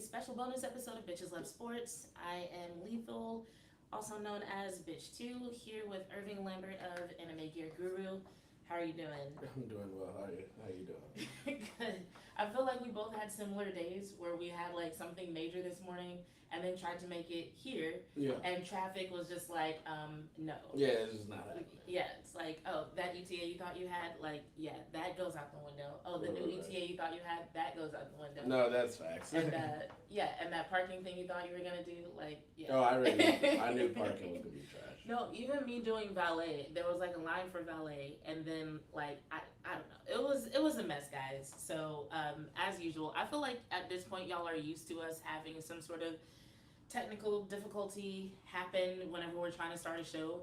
special bonus episode of Bitches Love Sports. I am Lethal, also known as Bitch2, here with Irving Lambert of Anime Gear Guru. How are you doing? I'm doing well. How you doing? Good. I feel like we both had similar days where we had like something major this morning and then tried to make it here. Yeah. And traffic was just like, no. Yeah, it's just not happening. Yeah, it's like, oh, that ETA you thought you had, like, yeah, that goes out the window. Oh, the new ETA you thought you had, that goes out the window. No, that's facts. And yeah, and that parking thing you thought you were gonna do, like, yeah. Oh, I knew parking was gonna be trash. No, even me doing valet, there was like a line for valet, and then like I don't know, it was a mess, guys. So as usual, I feel like at this point y'all are used to us having some sort of technical difficulty happen whenever we're trying to start a show.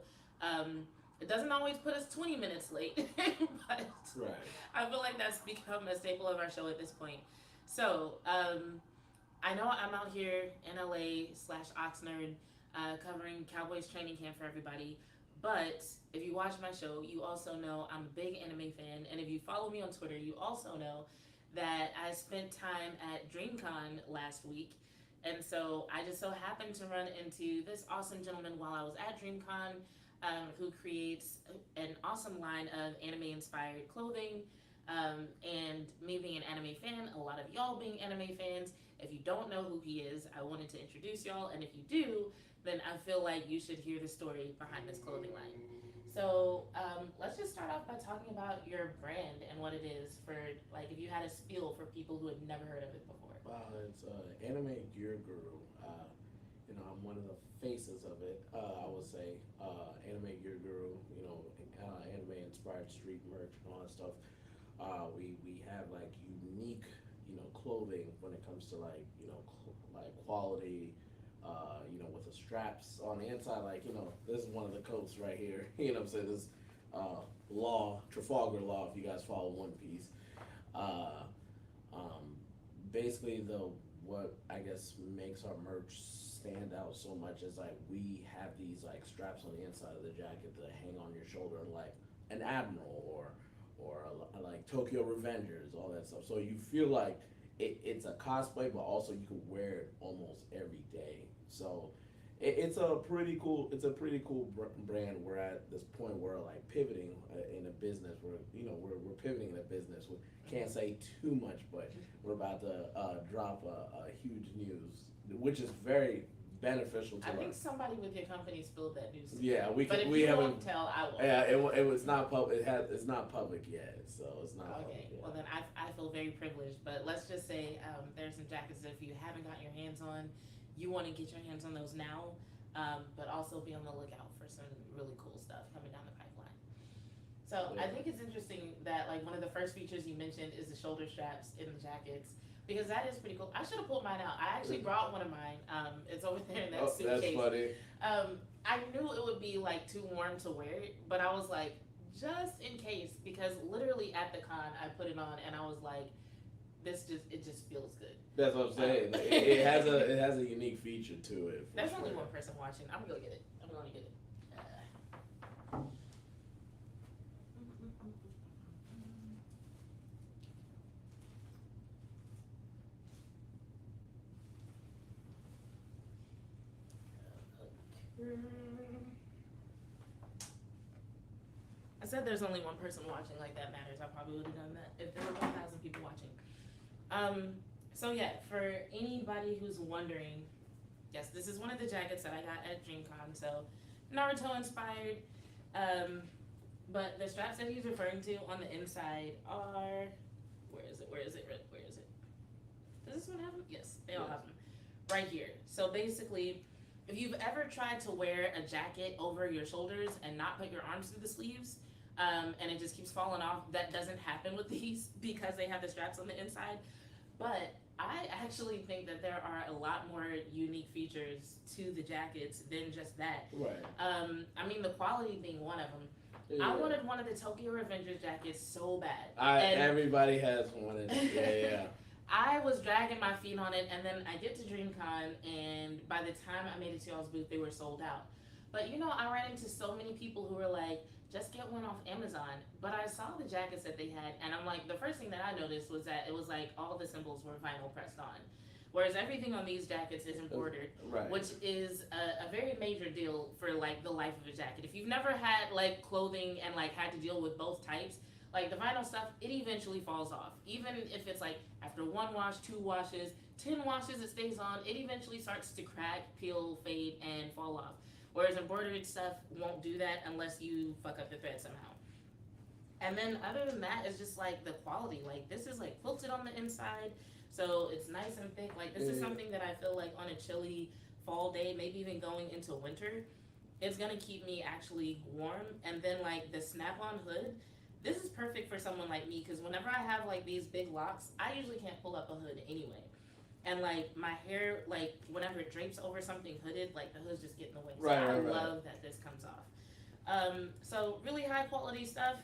It doesn't always put us 20 minutes late, but right. I feel like that's become a staple of our show at this point. So I know I'm out here in LA / Oxnard covering Cowboys training camp for everybody. But if you watch my show, you also know I'm a big anime fan. And if you follow me on Twitter, you also know that I spent time at DreamCon last week. And so I just so happened to run into this awesome gentleman while I was at DreamCon who creates an awesome line of anime-inspired clothing. And me being an anime fan, a lot of y'all being anime fans, if you don't know who he is, I wanted to introduce y'all. And if you do, then I feel like you should hear the story behind this clothing line. So let's just start off by talking about your brand and what it is for, like, if you had a spiel for people who had never heard of it before. It's Anime Gear Guru. I'm one of the faces of it. I would say Anime Gear Guru. Anime-inspired street merch and all that stuff. We have like unique clothing when it comes to like quality. With the straps on the inside, this is one of the coats right here. I'm saying? This Trafalgar Law, if you guys follow One Piece. Basically, what I guess makes our merch stand out so much is like we have these like straps on the inside of the jacket that hang on your shoulder, like an admiral or like Tokyo Revengers, all that stuff. So you feel like it's a cosplay, but also you can wear it almost every day. So it's a pretty cool brand. We're at this point where like pivoting in a business. We're pivoting in a business. We can't say too much, but we're about to drop a huge news, which is very beneficial to us. I think somebody with your company spilled that news. Yeah, but if we you haven't. Won't tell, I will. Yeah, it was not public. It's not public yet, so it's not. Okay, public yet. Well then I feel very privileged. But let's just say there's some jackets that if you haven't got your hands on, you want to get your hands on those now. But also be on the lookout for some really cool stuff coming down the pipeline. So yeah. I think it's interesting that like one of the first features you mentioned is the shoulder straps in the jackets. Because that is pretty cool. I should have pulled mine out. I actually brought one of mine. It's over there in that suitcase. That's funny. I knew it would be like too warm to wear it, but I was like, just in case, because literally at the con I put it on and I was like, it just feels good. That's what I'm saying. It has a unique feature to it. There's only one person watching. I'm gonna get it. I'm gonna get it. I said there's only one person watching, like that matters. I probably would have done that if there were 1,000 people watching. So yeah, for anybody who's wondering, yes, this is one of the jackets that I got at DreamCon. So Naruto inspired, but the straps that he's referring to on the inside are, where is it? Does this one have them? Yes, they all have them right here. So basically, if you've ever tried to wear a jacket over your shoulders and not put your arms through the sleeves, and it just keeps falling off, that doesn't happen with these because they have the straps on the inside. But I actually think that there are a lot more unique features to the jackets than just that. Right. I mean, the quality being one of them. Yeah. I wanted one of the Tokyo Revengers jackets so bad. Everybody has one. Yeah. I was dragging my feet on it, and then I get to DreamCon, and by the time I made it to y'all's booth, they were sold out. But I ran into so many people who were like, just get one off Amazon. But I saw the jackets that they had, and I'm like, the first thing that I noticed was that it was like all the symbols were vinyl pressed on. whereas everything on these jackets is embroidered, Right. which is a very major deal for like the life of a jacket. If you've never had like clothing and like had to deal with both types, like the vinyl stuff, it eventually falls off. Even if it's like after one wash, two washes, 10 washes, it stays on, it eventually starts to crack, peel, fade, and fall off. Whereas embroidered stuff won't do that unless you fuck up the thread somehow. And then other than that, it's just like the quality. Like this is like quilted on the inside, so it's nice and thick. Like this is something that I feel like on a chilly fall day, maybe even going into winter, it's gonna keep me actually warm. And then like the snap-on hood, this is perfect for someone like me because whenever I have like these big locks, I usually can't pull up a hood anyway. And like my hair, like whenever it drapes over something hooded, like the hoods just get in the way. So Right, I right, right. love that this comes off. So really high quality stuff.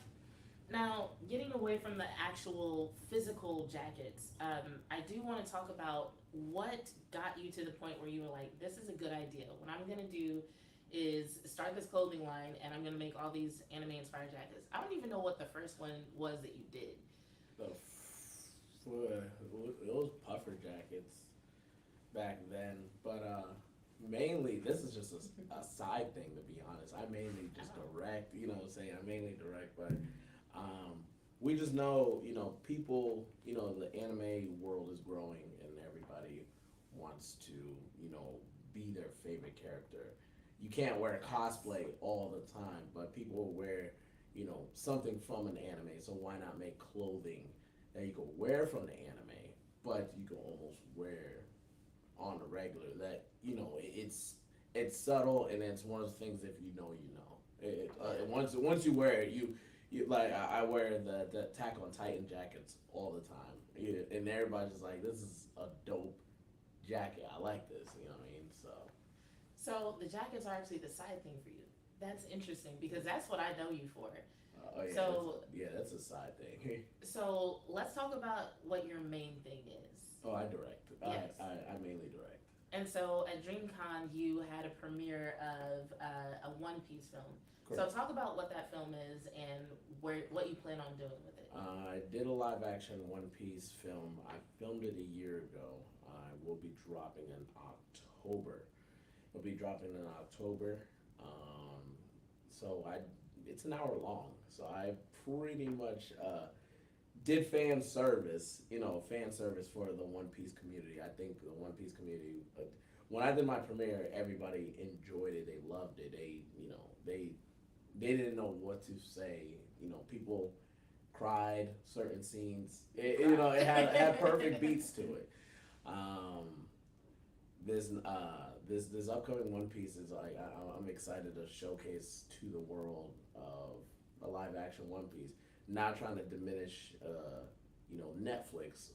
Now, getting away from the actual physical jackets, I do want to talk about what got you to the point where you were like, this is a good idea. What I'm going to do is start this clothing line and I'm going to make all these anime inspired jackets. I don't even know what the first one was that you did. It was puffer jackets back then, but mainly this is just a side thing, to be honest. I mainly just direct, you know what I'm saying? I mainly direct, but we just know, people, the anime world is growing and everybody wants to, be their favorite character. You can't wear cosplay all the time, but people will wear, something from an anime. So why not make clothing that you can wear from the anime, but you can almost wear on the regular? That it's subtle, and it's one of the things, if you know, you know. Once you wear it, you like I wear the Attack on Titan jackets all the time, and everybody's just like, this is a dope jacket. I like this. You know what I mean? So the jackets are actually the side thing for you. That's interesting because that's what I know you for. Oh yeah, So that's a side thing. so let's talk about what your main thing is. Oh, I direct. Yes. I mainly direct. And so at DreamCon, you had a premiere of a One Piece film. Correct. So talk about what that film is and what you plan on doing with it. I did a live action One Piece film. I filmed it a year ago. I will be dropping in October. It'll be dropping in October. So it's an hour long. So I pretty much did fan service for the One Piece community. I think the One Piece community, when I did my premiere, everybody enjoyed it. They loved it. They didn't know what to say. People cried certain scenes. It had perfect beats to it. This upcoming One Piece is like, I'm excited to showcase to the world of a live action One Piece. Not trying to diminish Netflix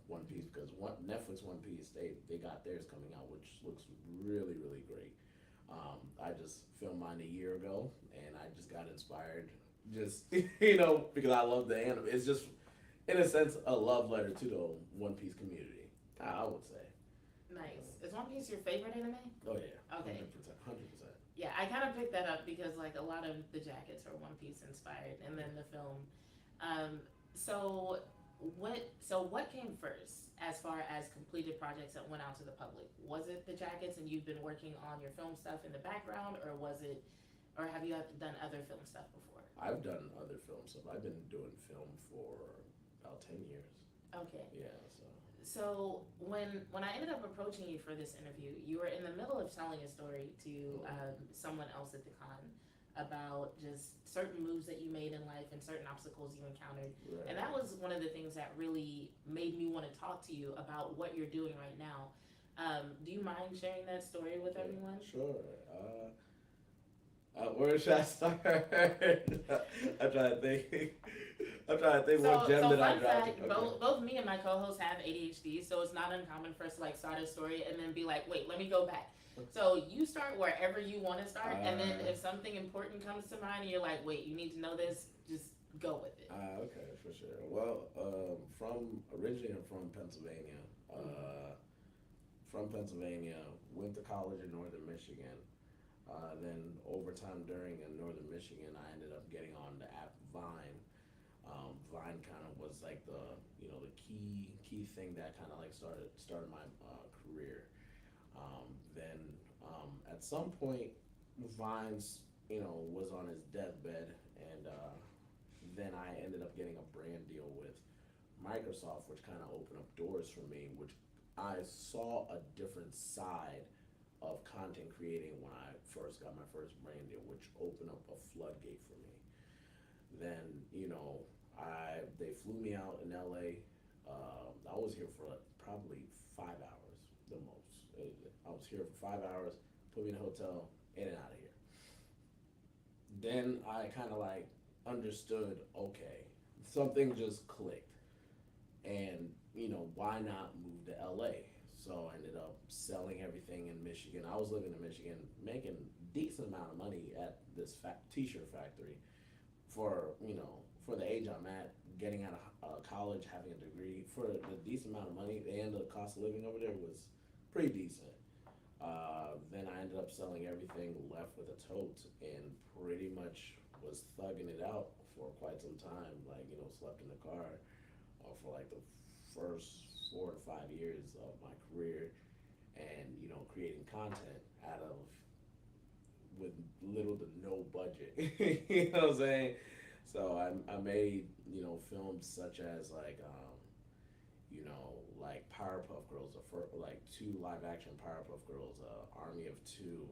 One Piece, because Netflix One Piece, they got theirs coming out, which looks really, really great. I just filmed mine a year ago, and I just got inspired, just because I love the anime. It's just, in a sense, a love letter to the One Piece community, I would say. Nice. Is One Piece your favorite anime? Oh yeah. Okay. 100%. Yeah, I kind of picked that up because like a lot of the jackets are One Piece inspired, and then the film. So what came first as far as completed projects that went out to the public? Was it the jackets, and you've been working on your film stuff in the background, or have you done other film stuff before? I've done other film stuff. I've been doing film for about 10 years. Okay. Yeah. So when I ended up approaching you for this interview, you were in the middle of telling a story to someone else at the con about just certain moves that you made in life and certain obstacles you encountered. Right. And that was one of the things that really made me want to talk to you about what you're doing right now. Do you mind sharing that story with everyone? Sure. Where should I start? I'm trying to think. What gem did I drop? Fact, both me and my co-host have ADHD, so it's not uncommon for us to like start a story and then be like, wait, let me go back. So you start wherever you want to start, and then if something important comes to mind and you're like, wait, you need to know this, just go with it. Okay, for sure. Well, originally I'm from Pennsylvania. From Pennsylvania, went to college in Northern Michigan. Then over time during in Northern Michigan, I ended up getting on the app Vine. Vine kind of was like the key thing that kind of like started my career. Then at some point, Vines was on his deathbed, and then I ended up getting a brand deal with Microsoft, which kind of opened up doors for me, which I saw a different side of content creating when I first got my first brand deal, which opened up a floodgate for me. Then I they flew me out in LA. I was here for like probably 5 hours the most. I was here for 5 hours, put me in a hotel, in and out of here. Then I kind of like understood, okay, something just clicked, and why not move to LA? So I ended up selling everything in Michigan. I was living in Michigan, making decent amount of money at this t-shirt factory for for the age I'm at, getting out of college, having a degree for the decent amount of money, and the cost of living over there was pretty decent. Then I ended up selling everything, left with a tote, and pretty much was thugging it out for quite some time. Like slept in the car for like the first 4 to 5 years of my career, and creating content out of with little to no budget. You know what I'm saying? So I made films such as like like Powerpuff Girls, like two live action Powerpuff Girls, Army of Two,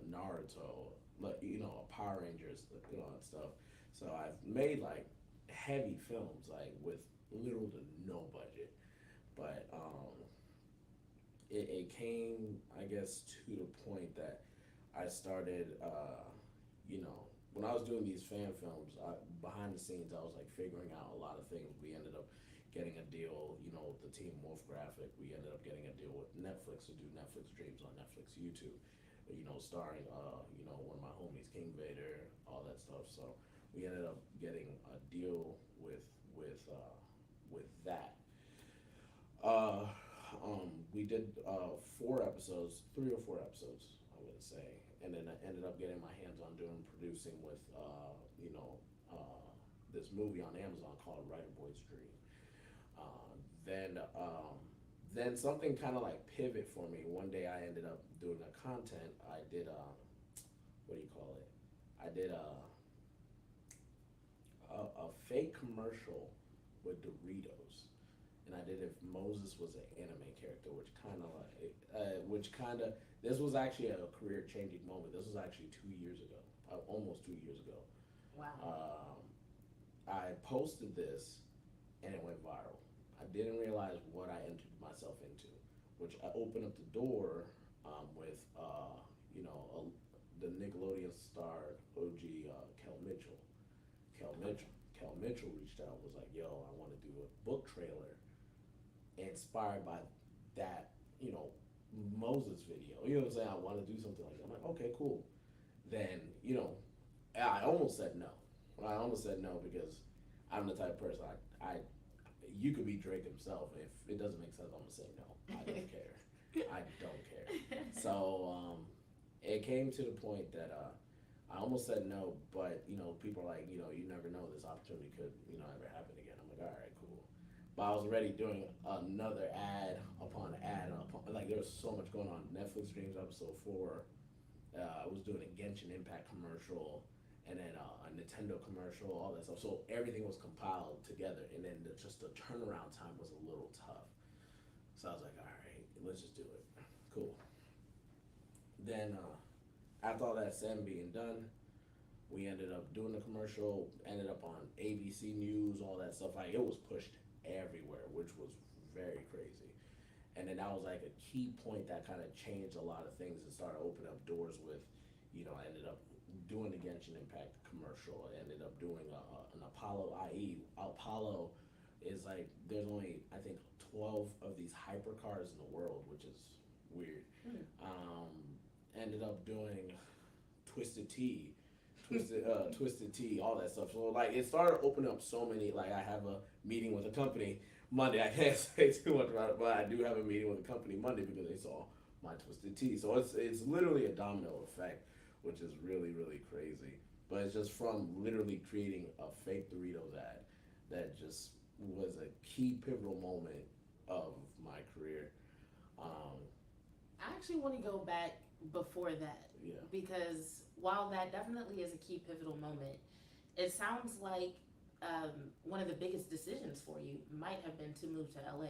Naruto, like a Power Rangers, that stuff. So I've made like heavy films like with little to no budget, but it came, I guess, to the point that I started, when I was doing these fan films, behind the scenes, I was like figuring out a lot of things. We ended up getting a deal, with the Team Wolf graphic. We ended up getting a deal with Netflix to do Netflix Dreams on Netflix YouTube, starring, one of my homies, King Vader, all that stuff. So we ended up getting a deal with that. Uh, we did 4 episodes, 3 or 4 episodes, I would say, and then I ended up getting my hands on doing producing with this movie on Amazon called Writer Boy's Dream. Uh, then something kind of like pivot for me. One day I ended up doing a content. I did what do you call it? I did a fake commercial with Doritos, and I did if Moses was an anime character, which kind of this was actually a career changing moment. This was actually 2 years ago, almost 2 years ago. Wow. I posted this, and it went viral. I didn't realize what I entered myself into, which I opened up the door with the Nickelodeon star OG Kel Mitchell. Kel Mitchell reached out, was like, "Yo, I want to do a book trailer inspired by that, Moses video. You know what I'm saying? I want to do something like that." I'm like, "Okay, cool." Then, I almost said no. I almost said no because I'm the type of person you could be Drake himself. If it doesn't make sense, I'm gonna say no. I don't care. I don't care. So it came to the point that I almost said no, but people are like, you never know, this opportunity could ever happen again. I'm like, all right, cool. But I was already doing another ad upon ad upon, like there was so much going on. Netflix Dreams episode 4. I was doing a Genshin Impact commercial, and then a Nintendo commercial, all that stuff. So everything was compiled together, and then just the turnaround time was a little tough. So I was like, all right, let's just do it. Cool. Then after all that said and being done, we ended up doing the commercial, ended up on ABC News, all that stuff. Like it was pushed everywhere, which was very crazy. And then that was like a key point that kind of changed a lot of things and started opening up doors with, I ended up doing the Genshin Impact commercial. I ended up doing an Apollo IE. Apollo is like, there's only, I think, 12 of these hypercars in the world, which is weird. Ended up doing Twisted Tea, Twisted Tea, all that stuff. So like it started opening up so many. Like I have a meeting with a company Monday. I can't say too much about it, but I do have a meeting with a company Monday because they saw my Twisted Tea. So it's literally a domino effect, which is really really crazy. but it's just from literally creating a fake Doritos ad that just was a key pivotal moment of my career. Um, I actually want to go back before that yeah, because while that definitely is a key pivotal moment, it sounds like one of the biggest decisions for you might have been to move to LA.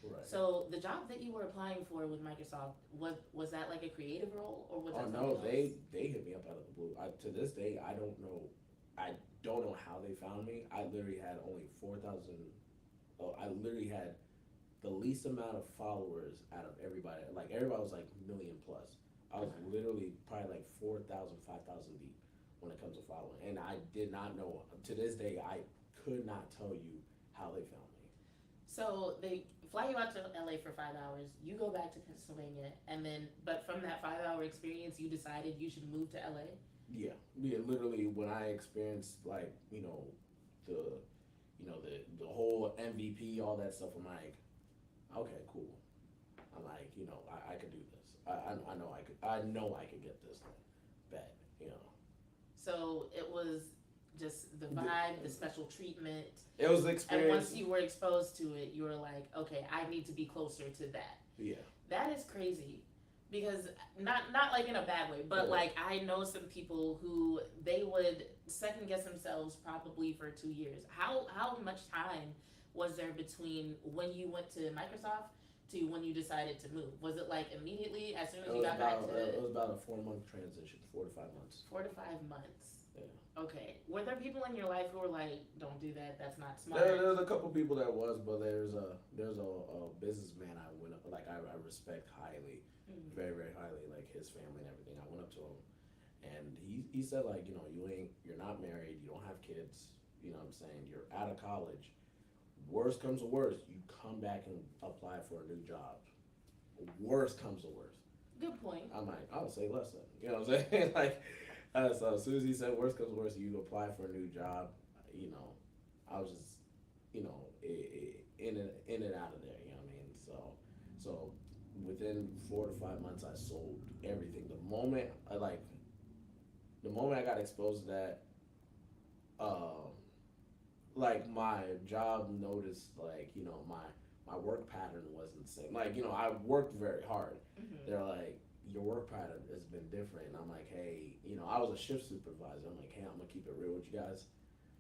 right. So the job that you were applying for with Microsoft, was that like a creative role or was Oh that no, something else? they hit me up out of the blue. To this day, I don't know how they found me. I literally had only 4,000. Oh, I literally had the least amount of followers out of everybody. Like everybody was like million plus. I was Okay. literally probably like 4,000, 5,000 deep when it comes to following, and I did not know. To this day, I could not tell you how they found me. So they fly you out to LA for 5 hours. You go back to Pennsylvania, and then, but from that 5 hour experience, you decided you should move to LA. Yeah, yeah. Literally, when I experienced like the the whole MVP, all that stuff, I'm like, okay, cool. I'm like, I could do this. I know I could get this done. Bet, you know. So it was just the vibe, the special treatment, It was the and experience. once you were exposed to it, you were like, okay, I need to be closer to that. Yeah. That is crazy because not like in a bad way, but Yeah. like I know some people who they would second guess themselves probably for 2 years. How much time was there between when you went to Microsoft to when you decided to move? Was it like immediately as soon as you got back It to was about a 4 month transition, 4 to 5 months. 4 to 5 months? Yeah. Okay. Were there people in your life who were like, "Don't do that. That's not There smart." was a couple people that was, but there's a businessman I went up like I respect highly, Mm. very very highly, like his family and everything. I went up to him, and he said like you're not married, you don't have kids, what I'm saying, you're out of college. Worst comes to worst, you come back and apply for a new job. Worst comes to worst. Good point. I'm like, I'll say less than. You know what I'm saying? Like, so as soon as he said worst comes to worst, you apply for a new job. I was just, in and out of there. You know what I mean? So within 4 to 5 months, I sold everything. The moment I got exposed to that, um, like my job noticed, like my work pattern wasn't the same. Like I worked very hard. Mm-hmm. They're like, your work pattern has been different. And I'm like, hey, I was a shift supervisor. I'm like, hey, I'm gonna keep it real with you guys.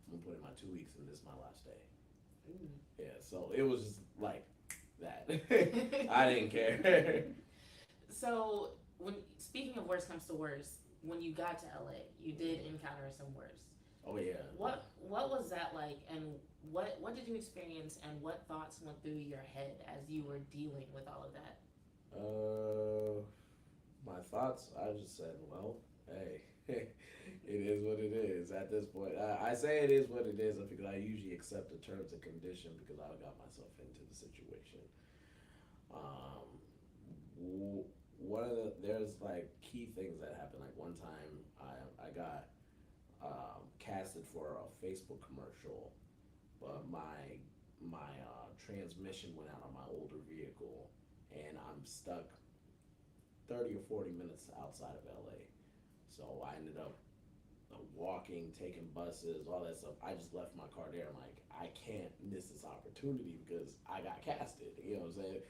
I'm gonna put in my 2 weeks, and this is my last day. Mm. Yeah, so it was just like that. I didn't care. So, when speaking of worst comes to worst, when you got to LA, you did encounter some worst. Oh yeah. What was that like, and what did you experience, and what thoughts went through your head as you were dealing with all of that? My thoughts. I just said, well, hey, it is what it is. At this point, I say it is what it is because I usually accept the terms and condition because I got myself into the situation. Um, One of there's like key things that happened. Like one time, I got casted for a Facebook commercial, but my transmission went out on my older vehicle, and I'm stuck 30 or 40 minutes outside of LA. So I ended up walking, taking buses, all that stuff. I just left my car there. I'm like, I can't miss this opportunity because I got casted. You know what I'm saying?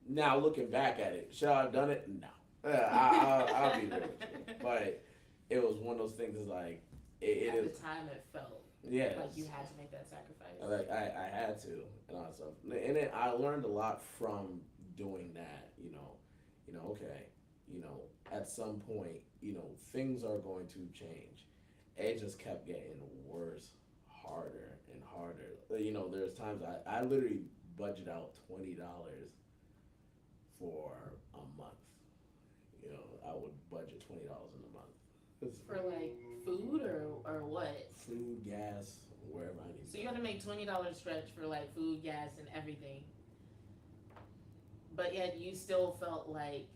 Now looking back at it, should I have done it? No. I'll be real with you. But it was one of those things. Is like it At is. the time, it felt Yes. like you had to make that sacrifice. Like I had to and all that stuff. And I learned a lot from doing that. Okay. At some point, things are going to change. It just kept getting worse, harder and harder. There's times I literally budget out $20 for a month. I would budget $20 in a month. For like food or what? Food, gas, wherever I need. So you had to make $20 stretch for like food, gas, and everything. But yet you still felt like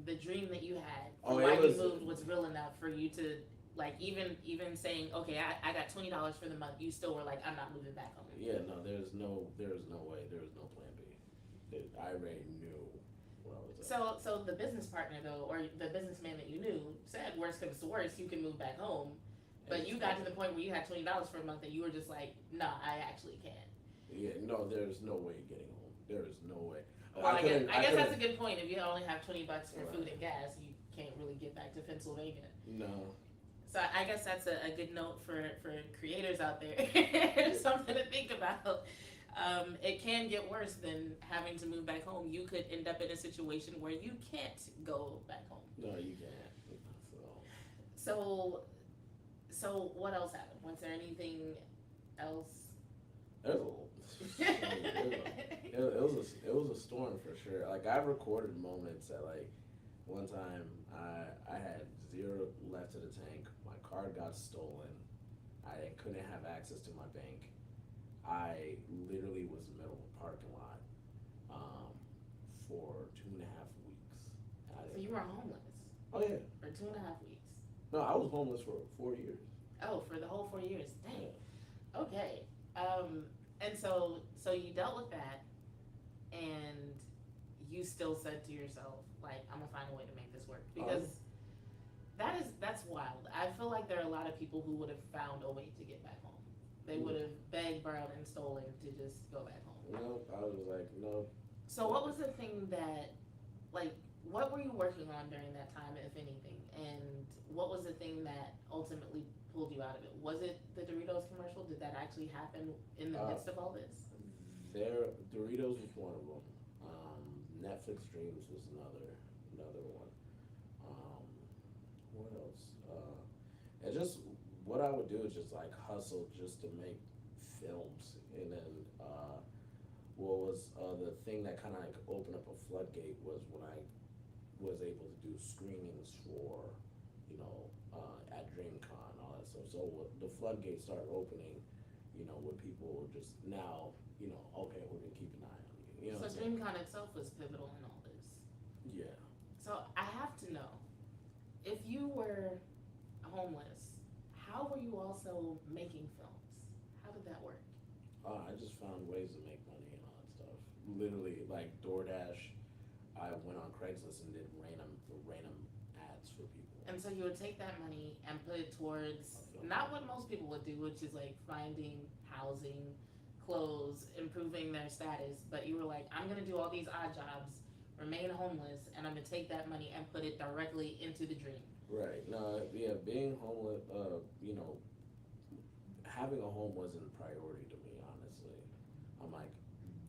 the dream that you had for why you moved was real enough for you to like even saying, okay, I got $20 for the month. You still were like, I'm not moving back home. Yeah, no, there's no way, there's no plan B. I already knew what I was at. So the business partner though, or the businessman that you knew said, worst comes to worst, you can move back home. But you got to the point where you had $20 for a month, and you were just like, "Nah, I actually can't." Yeah, no, there's no way getting home. There is no way. Well, I guess that's a good point. If you only have $20 for food and gas, you can't really get back to Pennsylvania. No. So I guess that's a good note for creators out there. Something to think about. It can get worse than having to move back home. You could end up in a situation where you can't go back home. No, you can't. So what else happened? Was there anything else? There's it was a storm for sure. Like I've recorded moments that like one time I had zero left to the tank. My card got stolen. I couldn't have access to my bank. I literally was in the middle of a parking lot for 2.5 weeks. So you were homeless? Oh yeah. For 2.5 weeks? No, I was homeless for 4 years. Oh, for the whole 4 years. Dang. Okay. And so you dealt with that, and you still said to yourself, like, I'm gonna find a way to make this work, because that's wild. I feel like there are a lot of people who would have found a way to get back home. They would have begged, borrowed, and stolen to just go back home. Nope. I was like, nope. So what was the thing that, like, what were you working on during that time, if anything? And what was the thing that ultimately pulled you out of it? Was it the Doritos commercial? Did that actually happen in the midst of all this? Doritos was one of them. Netflix Dreams was another one. What else? And just what I would do is just like hustle just to make films, and then what was the thing that kind of like opened up a floodgate was when I was able to do screenings for, at DreamCon, all that stuff. So the floodgates started opening, where people were just now, okay, we're gonna keep an eye on you. So DreamCon itself was pivotal in all this. Yeah. So I have to know, if you were homeless, how were you also making films? How did that work? I just found ways to make money and all that stuff. Literally, like DoorDash, I went on Craigslist and did random ads for people. And so you would take that money and put it towards not what most people would do, which is like finding housing, clothes, improving their status, but you were like, I'm gonna do all these odd jobs, remain homeless, and I'm gonna take that money and put it directly into the dream. Right. No, yeah, being homeless, having a home wasn't a priority to me, honestly. I'm like,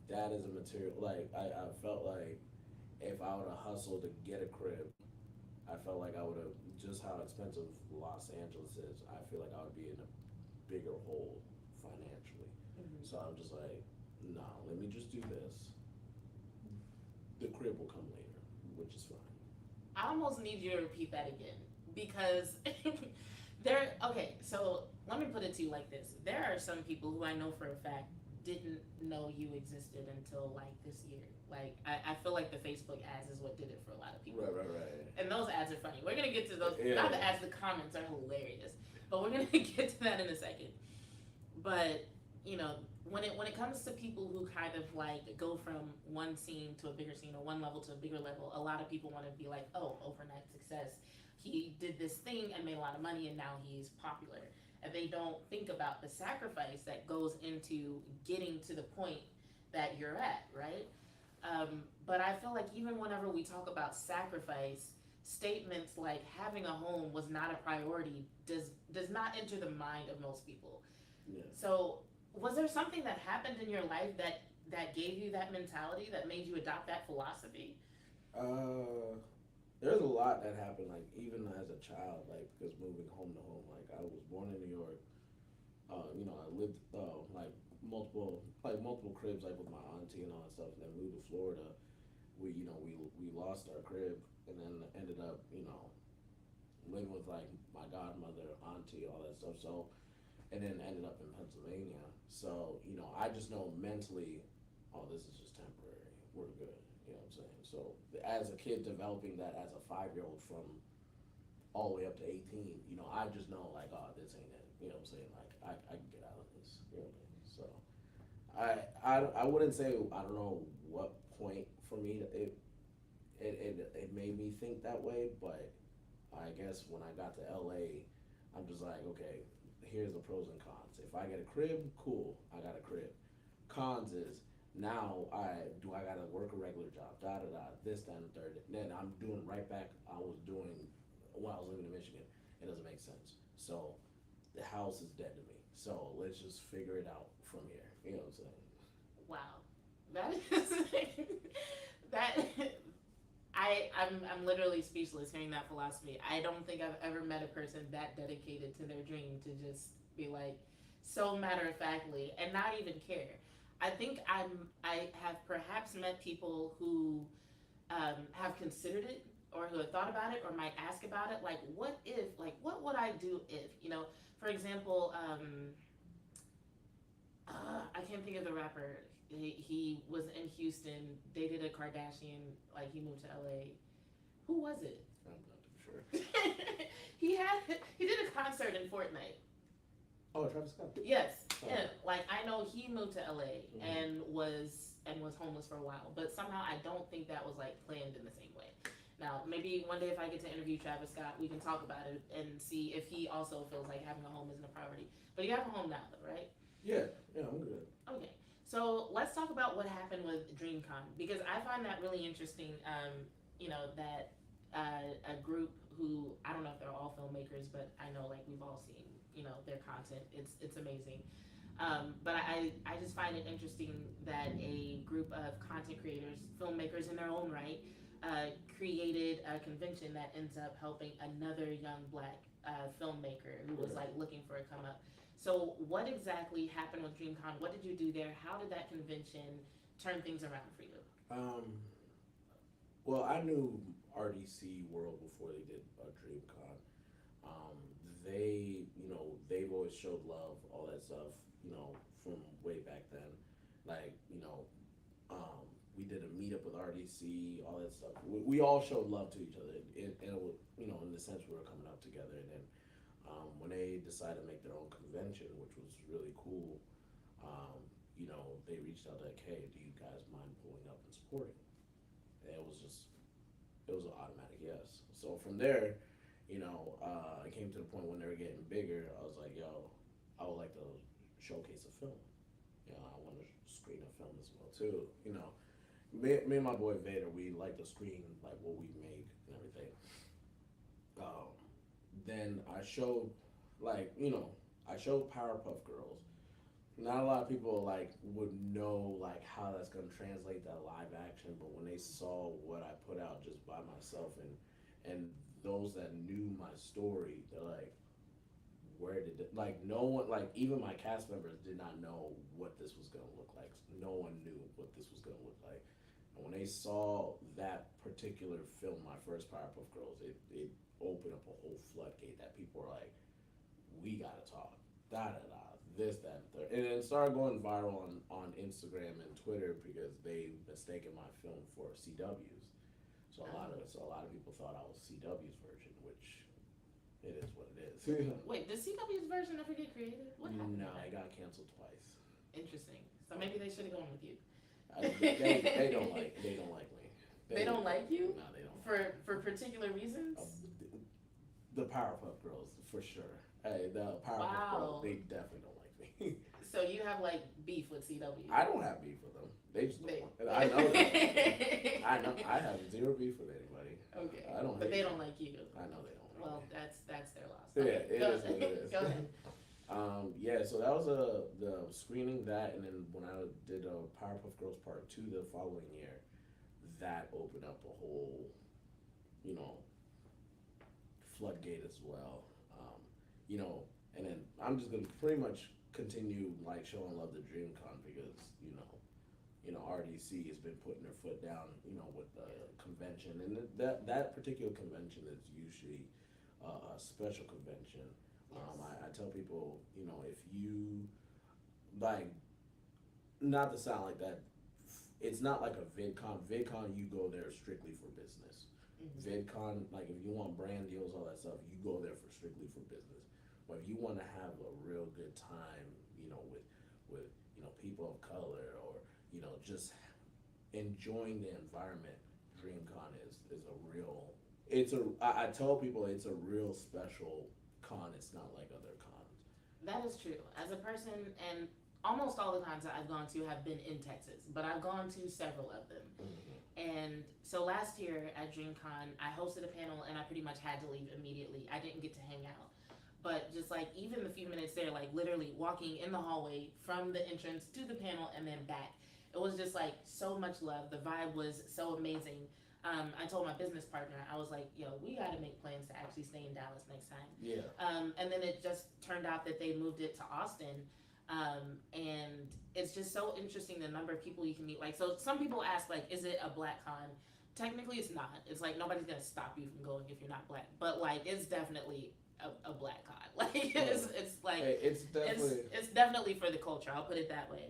that is a material, like, I felt like if I would have hustled to get a crib, I felt like I would have, just how expensive Los Angeles is, I feel like I would be in a bigger hole financially. Mm-hmm. So I'm just like, no, let me just do this. The crib will come later, which is fine. I almost need you to repeat that again, because okay, so let me put it to you like this. There are some people who I know for a fact didn't know you existed until like this year. Like I feel like the Facebook ads is what did it for a lot of people. Right. And those ads are funny. We're gonna get to those. Yeah. Not the ads, the comments are hilarious. But we're gonna get to that in a second. But when it comes to people who kind of like go from one scene to a bigger scene or one level to a bigger level, a lot of people want to be like, oh, overnight success. He did this thing and made a lot of money and now he's popular. And they don't think about the sacrifice that goes into getting to the point that you're at, right? But I feel like even whenever we talk about sacrifice, statements like having a home was not a priority does not enter the mind of most people. Yeah. So was there something that happened in your life that gave you that mentality, that made you adopt that philosophy? There's a lot that happened, like even as a child, like because moving home to home, like I was born in New York. I lived like multiple cribs, like with my auntie and all that stuff. And then moved to Florida. We lost our crib, and then ended up living with like my godmother, auntie, all that stuff. So, and then ended up in Pennsylvania. So I just know mentally, oh, this is just temporary. We're good. You know what I'm saying? So as a kid developing that as a 5-year-old from all the way up to 18, I just know like, oh, this ain't it. You know what I'm saying? Like I can get out of this. You know what I mean? So I wouldn't say, I don't know what point for me it made me think that way, but I guess when I got to LA, I'm just like, okay, here's the pros and cons. If I get a crib, cool, I got a crib. Cons is now I gotta work a regular job, da da da, this, that, and the third. Then I'm doing right back I was doing when I was living in Michigan. It doesn't make sense. So the house is dead to me. So let's just figure it out from here. You know what I'm saying? Wow, that is that. I'm literally speechless hearing that philosophy. I don't think I've ever met a person that dedicated to their dream to just be like so matter of factly and not even care. I have perhaps met people who have considered it or who have thought about it or might ask about it. Like, what if? Like, what would I do if? For example, I can't think of the rapper. He was in Houston, dated a Kardashian. Like, he moved to LA. Who was it? I'm not too sure. he did a concert in Fortnite. Oh, Travis Scott. Yes, Oh. him. Like, I know he moved to LA Mhm. and was homeless for a while, but somehow I don't think that was like planned in the same way. Now, maybe one day if I get to interview Travis Scott, we can talk about it and see if he also feels like having a home isn't a priority. But you have a home now, though, right? Yeah, I'm good. Okay. So let's talk about what happened with DreamCon because I find that really interesting. That a group who I don't know if they're all filmmakers, but I know like we've all seen their content. It's amazing. But I just find it interesting that a group of content creators, filmmakers in their own right, created a convention that ends up helping another young black filmmaker who was like looking for a come up. So what exactly happened with DreamCon? What did you do there? How did that convention turn things around for you? Well, I knew RDC World before they did DreamCon. Um, they've always showed love, all that stuff, from way back then. Like, we did a meetup with RDC, all that stuff. We all showed love to each other, and it was, in the sense we were coming up together. And then when they decided to make their own convention, which was really cool, they reached out like, hey, do you guys mind pulling up and supporting? And it was an automatic yes. So from there, it came to the point when they were getting bigger. I was like, yo, I would like to showcase a film. I want to screen a film as well too. Me and my boy Vader, we like to screen like what we make and everything. Then I showed I showed Powerpuff Girls. Not a lot of people like would know like how that's gonna translate to live action, but when they saw what I put out just by myself and those that knew my story, they're like, where did it, like no one, like even my cast members did not know what this was gonna look like. No one knew what this was gonna look like. And when they saw that particular film, my first Powerpuff Girls, it opened up a whole floodgate that people were like, we gotta talk, da da da, this, that, and third. And it started going viral on Instagram and Twitter because they mistaken my film for CW's. So a lot of people thought I was CW's version, which it is what it is. Wait, did CW's version ever get created? What happened? No, it got canceled twice. Interesting. So maybe they should have gone with you. They don't like me. They don't like you? No, they don't. For particular reasons? The Powerpuff Girls, for sure. Hey, the Powerpuff Girls, they definitely don't like me. So you have like beef with CW? I don't have beef with them. They just don't want. I know that. I know. I have zero beef with anybody. Okay. I don't. But they don't like you. I know they don't. Well, that's their loss. Yeah, Okay, it is what it is. Go ahead. So that was the screening that, and then when I did Powerpuff Girls Part 2 the following year, that opened up a whole, floodgate as well. And then I'm just gonna pretty much continue like showing love to DreamCon because RDC has been putting their foot down, with the convention, and that particular convention is usually a special convention. I tell people, if you like, not to sound like that, it's not like a VidCon. VidCon, you go there strictly for business. Mm-hmm. VidCon, like if you want brand deals, all that stuff, you go there for strictly for business. But if you want to have a real good time, with people of color or just enjoying the environment, DreamCon is a real. I tell people it's a real special con, it's not like other cons. That is true. As a person, and almost all the cons that I've gone to have been in Texas, but I've gone to several of them. And so last year at DreamCon, I hosted a panel and I pretty much had to leave immediately. I didn't get to hang out. But just like even the few minutes there, like literally walking in the hallway from the entrance to the panel and then back, it was just like so much love. The vibe was so amazing. I told my business partner, I was like, yo, we got to make plans to actually stay in Dallas next time. Yeah. And then it just turned out that they moved it to Austin. And it's just so interesting the number of people you can meet. Like, so some people ask, like, is it a black con? Technically, it's not. It's like nobody's gonna stop you from going if you're not black. But like, it's definitely a black con. Like, it's like it's definitely for the culture. I'll put it that way.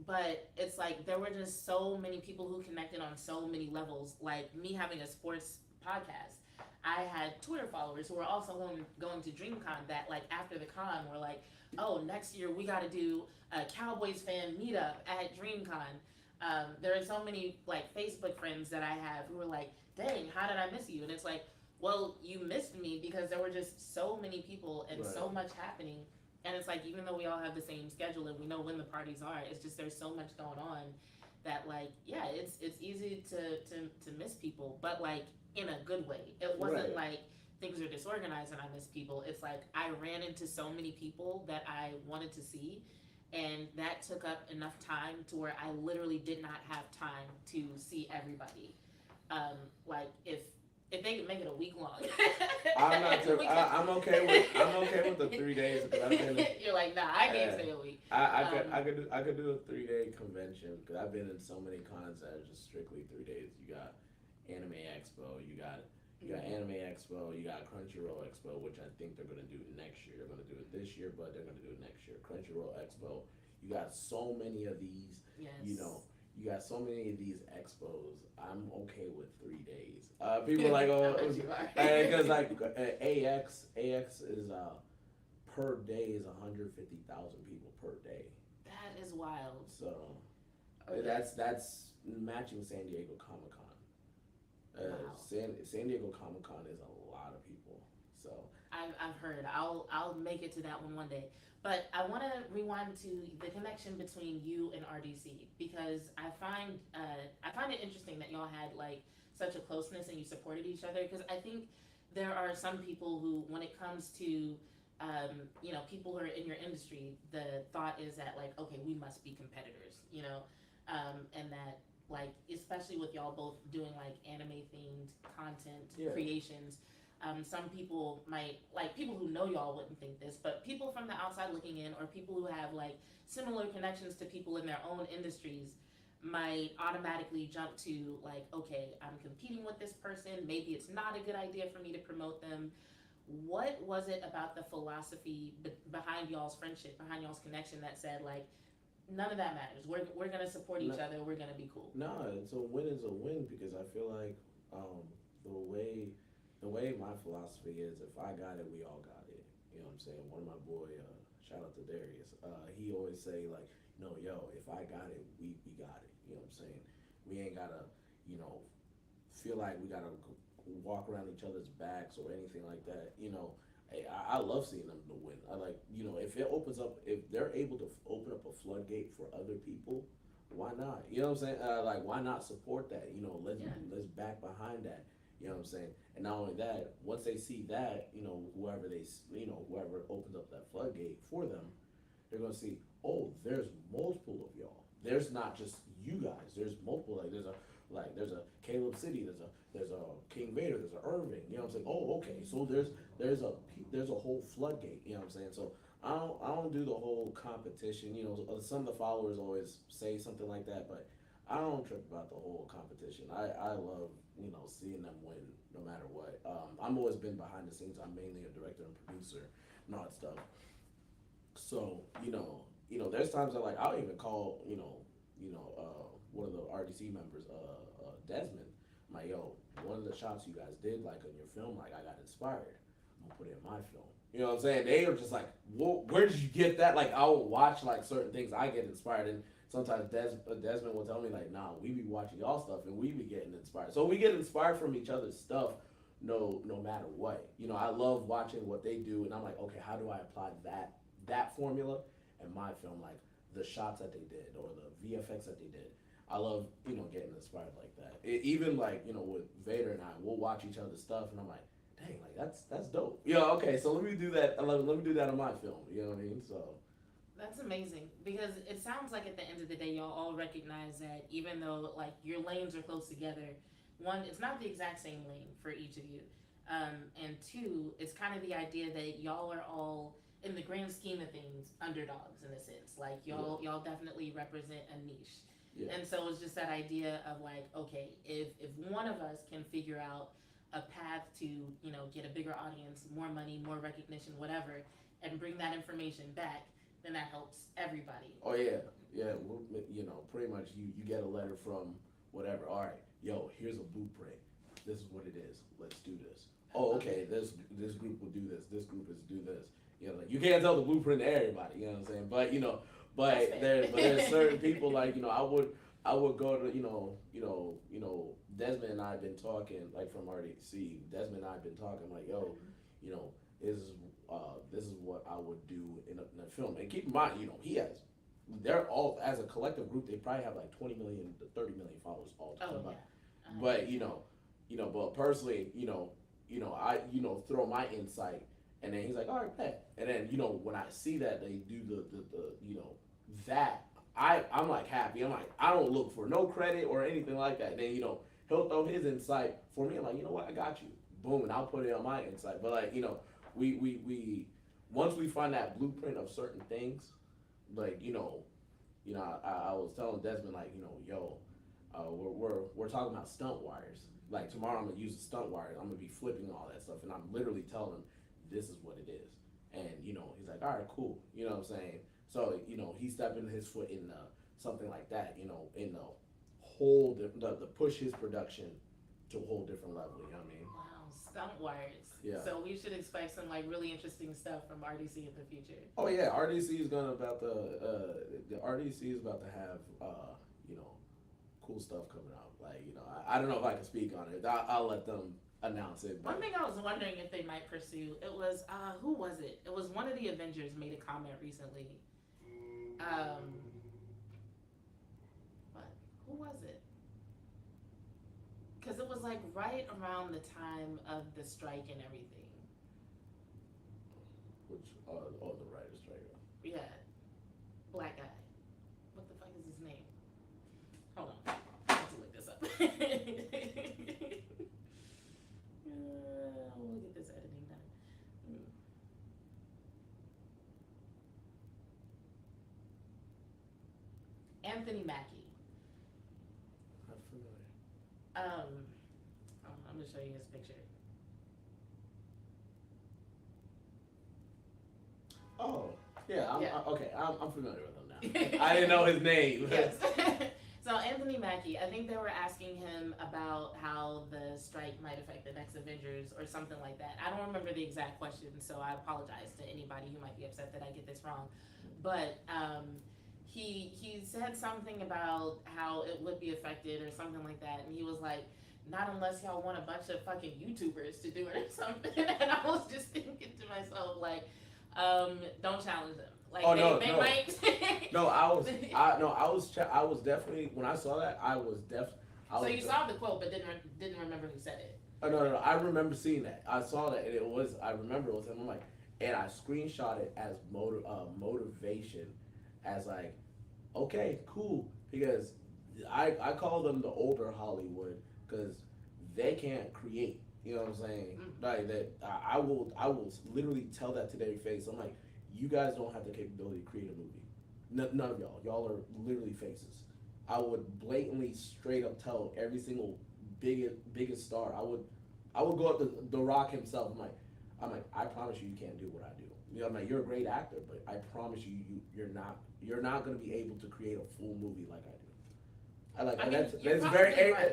But it's like there were just so many people who connected on so many levels. Like me having a sports podcast, I had Twitter followers who were also going to DreamCon that like after the con were like, oh, next year we got to do a Cowboys fan meetup at DreamCon. There are so many like Facebook friends that I have who were like, dang, how did I miss you? And it's like, well, you missed me because there were just so many people and so much happening. And it's like, even though we all have the same schedule and we know when the parties are, it's just there's so much going on that like, yeah, it's easy to miss people, but like in a good way. It wasn't like things are disorganized and I miss people. It's like I ran into so many people that I wanted to see, and that took up enough time to where I literally did not have time to see everybody. Like if they could make it a week long. I'm okay with the 3 days. You're like, nah, I can't stay a week. I could do a 3-day convention because I've been in so many cons that are just strictly 3 days. You got Anime Expo, you got Anime Expo, you got Crunchyroll Expo, which I think they're gonna do next year. They're gonna do it this year, but they're gonna do it next year. Crunchyroll Expo. You got so many of these. Yes. You know. You got so many of these expos. I'm okay with 3 days. People are like, oh, because like AX is per day is 150,000 people per day. That is wild. So that's matching San Diego Comic Con. Wow. San Diego Comic Con is a lot of people. So I've heard. I'll make it to that one day. But I want to rewind to the connection between you and RDC because I find it interesting that y'all had like such a closeness and you supported each other, because I think there are some people who, when it comes to people who are in your industry, the thought is that like, okay, we must be competitors, and that like, especially with y'all both doing like anime themed content creations. Some people might, like people who know y'all wouldn't think this, but people from the outside looking in, or people who have like similar connections to people in their own industries, might automatically jump to like, okay, I'm competing with this person, maybe it's not a good idea for me to promote them. What was it about the philosophy behind y'all's friendship, behind y'all's connection, that said like, none of that matters, we're gonna support each other, we're gonna be cool? No, it's a win because I feel like the way my philosophy is, if I got it, we all got it. You know what I'm saying? One of my boy, shout out to Darius, he always say like, no, yo, if I got it, we got it. You know what I'm saying? We ain't gotta, feel like we gotta walk around each other's backs or anything like that. I love seeing them to win. I like, if it opens up, if they're able to open up a floodgate for other people, why not? You know what I'm saying? Like, why not support that? Let's back behind that. You know what I'm saying? And not only that, once they see that, whoever opens up that floodgate for them, they're gonna see, oh, there's multiple of y'all. There's not just you guys. There's multiple. Like there's a Caleb City. There's a King Vader. There's a Irving. You know what I'm saying? Oh, okay. So there's a whole floodgate. You know what I'm saying? So I don't do the whole competition. Some of the followers always say something like that, but I don't trip about the whole competition. I love, seeing them win no matter what. I've always been behind the scenes. I'm mainly a director and producer and all that stuff. So, there's times that like, I'll even call, one of the RDC members, Desmond. I'm like, yo, one of the shots you guys did like on your film, like I got inspired. I'm gonna put it in my film. You know what I'm saying? They are just like, where did you get that? Like, I will watch like certain things, I get inspired, and sometimes Desmond will tell me like, nah, we be watching y'all stuff and we be getting inspired. So we get inspired from each other's stuff, no matter what. You know, I love watching what they do, and I'm like, okay, how do I apply that formula in my film? Like the shots that they did or the VFX that they did. I love, you know, getting inspired like that. Even like, you know, with Vader and I, we'll watch each other's stuff, and I'm like, dang, like that's dope. Yeah, okay, so let me do that. Let me do that in my film. You know what I mean? So That's amazing because it sounds like at the end of the day, y'all all recognize that even though like your lanes are close together, one, it's not the exact same lane for each of you, and two, it's kind of the idea that y'all are all in the grand scheme of things underdogs in a sense. Like y'all definitely represent a niche, yeah, and so it's just that idea of like, okay, if one of us can figure out a path to get a bigger audience, more money, more recognition, whatever, and bring that information back, then that helps everybody. oh yeah, yeah. Well, you know, pretty much you get a letter from whatever. All right, yo, here's a blueprint. This is what it is. Let's do this. Oh, okay. This group will do this. This group is do this. You know, like you can't tell the blueprint to everybody. You know what I'm saying? But there's certain people like I would go to Desmond and I have been talking like from RDC. Desmond and I have been talking like you know this is what I would do in a film. And keep in mind, they're all as a collective group. They probably have like 20 million to 30 million followers all time. Oh, yeah. But but personally, I throw my insight, and then he's like, all right, bet. And then when I see that they do the that I'm like happy. I'm like I don't look for no credit or anything like that. And then he'll throw his insight for me. I'm like, you know what, I got you. Boom, and I'll put it on my insight. But like we once we find that blueprint of certain things, like I was telling Desmond like we're talking about stunt wires. Like tomorrow I'm gonna use the stunt wires. I'm gonna be flipping all that stuff, and I'm literally telling him this is what it is. And he's like, all right, cool. You know what I'm saying? So he's stepping his foot in something like that. In the whole the push his production to a whole different level. You know what I mean? Wow, stunt wires. Yeah. So we should expect some like really interesting stuff from RDC in the future. Oh yeah, RDC is about the RDC is about to have cool stuff coming out. Like I don't know if I can speak on it. I'll let them announce it. But one thing I was wondering if they might pursue, it was who was it? It was one of the Avengers made a comment recently. What? Who was it? Because it was like right around the time of the strike and everything. Which the writer's strike. Yeah, black guy. What the fuck is his name? Hold on, I have to look this up. We'll get this editing done. Anthony Mackie. Not familiar. I'm gonna show you his picture. Oh, yeah. Okay. I'm familiar with him now. I I didn't know his name. Yes. So Anthony Mackie, I think they were asking him about how the strike might affect the next Avengers or something like that. I don't remember the exact question, so I apologize to anybody who might be upset that I get this wrong. But he said something about how it would be affected or something like that, and he was like, not unless y'all want a bunch of fucking YouTubers to do it or something. And I was just thinking to myself like, don't challenge them. Like they might. No, I was definitely when I saw that I was definitely. So you saw the quote, but didn't remember who said it. Oh no, I remember seeing that. I saw that, and I remember it was him. I'm like, and I screenshot it as motivation, as like, okay, cool, because I call them the older Hollywood because they can't create. You know what I'm saying? Mm. Like that, I will literally tell that to their face. I'm like, you guys don't have the capability to create a movie. None of y'all. Y'all are literally faces. I would blatantly, straight up tell every single biggest star. I would go up to The Rock himself. I'm like, I promise you can't do what I do. I'm like, you're a great actor, but I promise you're not going to be able to create a full movie like I do.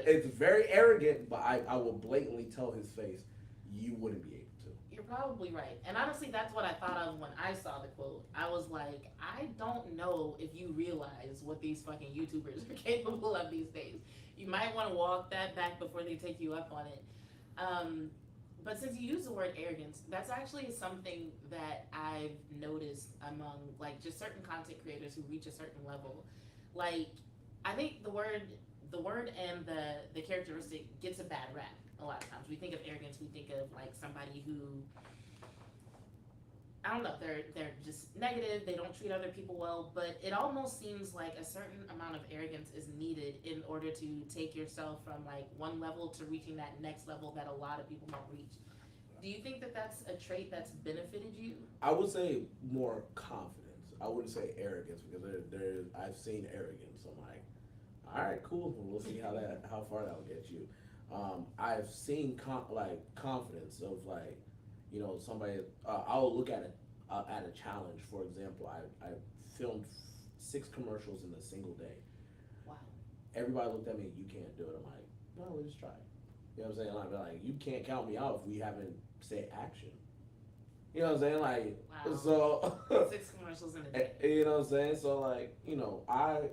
It's very arrogant, but I will blatantly tell his face, you wouldn't be able to. You're probably right. And honestly, that's what I thought of when I saw the quote. I was like, I don't know if you realize what these fucking YouTubers are capable of these days. You might want to walk that back before they take you up on it. But since you use the word arrogance, that's actually something that I've noticed among like just certain content creators who reach a certain level. Like I think the word and the characteristic gets a bad rap a lot of times. We think of arrogance, we think of like somebody who I don't know, they're just negative, they don't treat other people well, but it almost seems like a certain amount of arrogance is needed in order to take yourself from like one level to reaching that next level that a lot of people don't reach. Do you think that that's a trait that's benefited you? I would say more confidence. I wouldn't say arrogance because I've seen arrogance. I'm like, all right, cool. We'll see how far that'll get you. I've seen confidence of like, somebody. I'll look at a challenge. For example, I filmed 6 commercials in a single day. Wow. Everybody looked at me. You can't do it. I'm like, no, let's try. You know what I'm saying? Like you can't count me out if we haven't said action. You know what I'm saying? Like, Wow. so. 6 commercials in a day. You know what I'm saying? So like, you know, I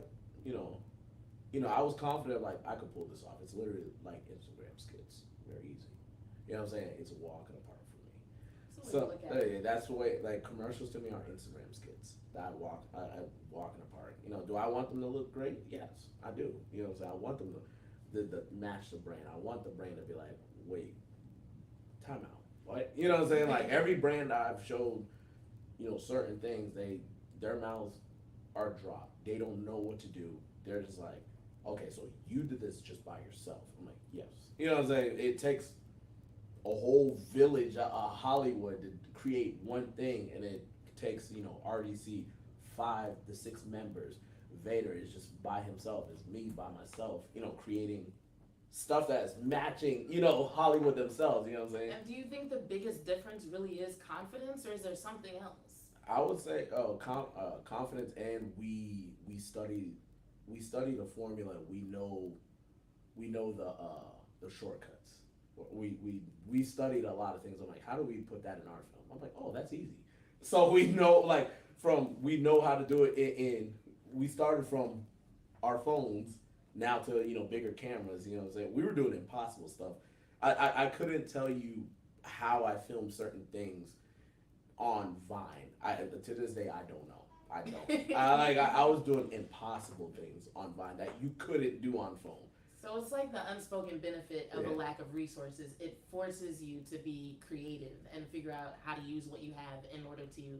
was confident like I could pull this off. It's literally like Instagram skits, very easy. You know what I'm saying? It's a walk in the park for me. That's a way to So look at it. that's the way. Like commercials to me are Instagram skits. That I walk in the park. Do I want them to look great? Yes, I do. You know what I'm saying? I want them to match the brand. I want the brand to be like, wait, time out. What? You know what I'm saying? Like every brand I've showed, certain things, their mouths are dropped. They don't know what to do. They're just like, okay, so you did this just by yourself. I'm like, yes. You know what I'm saying? It takes a whole village, a Hollywood to create one thing, and it takes, RDC 5 to 6 members. Vader is just by himself. It's me by myself, creating stuff that's matching, Hollywood themselves, you know what I'm saying? And do you think the biggest difference really is confidence, or is there something else? I would say confidence, and we study the formula. We know the shortcuts. We studied a lot of things. I'm like, how do we put that in our film? I'm like, oh, that's easy. So we know we know how to do it we started from our phones now to bigger cameras. You know what I'm saying? We were doing impossible stuff. I couldn't tell you how I filmed certain things on Vine. To this day I don't know. I don't. I was doing impossible things on Vine that you couldn't do on phone. So it's like the unspoken benefit of Yeah. a lack of resources. It forces you to be creative and figure out how to use what you have in order to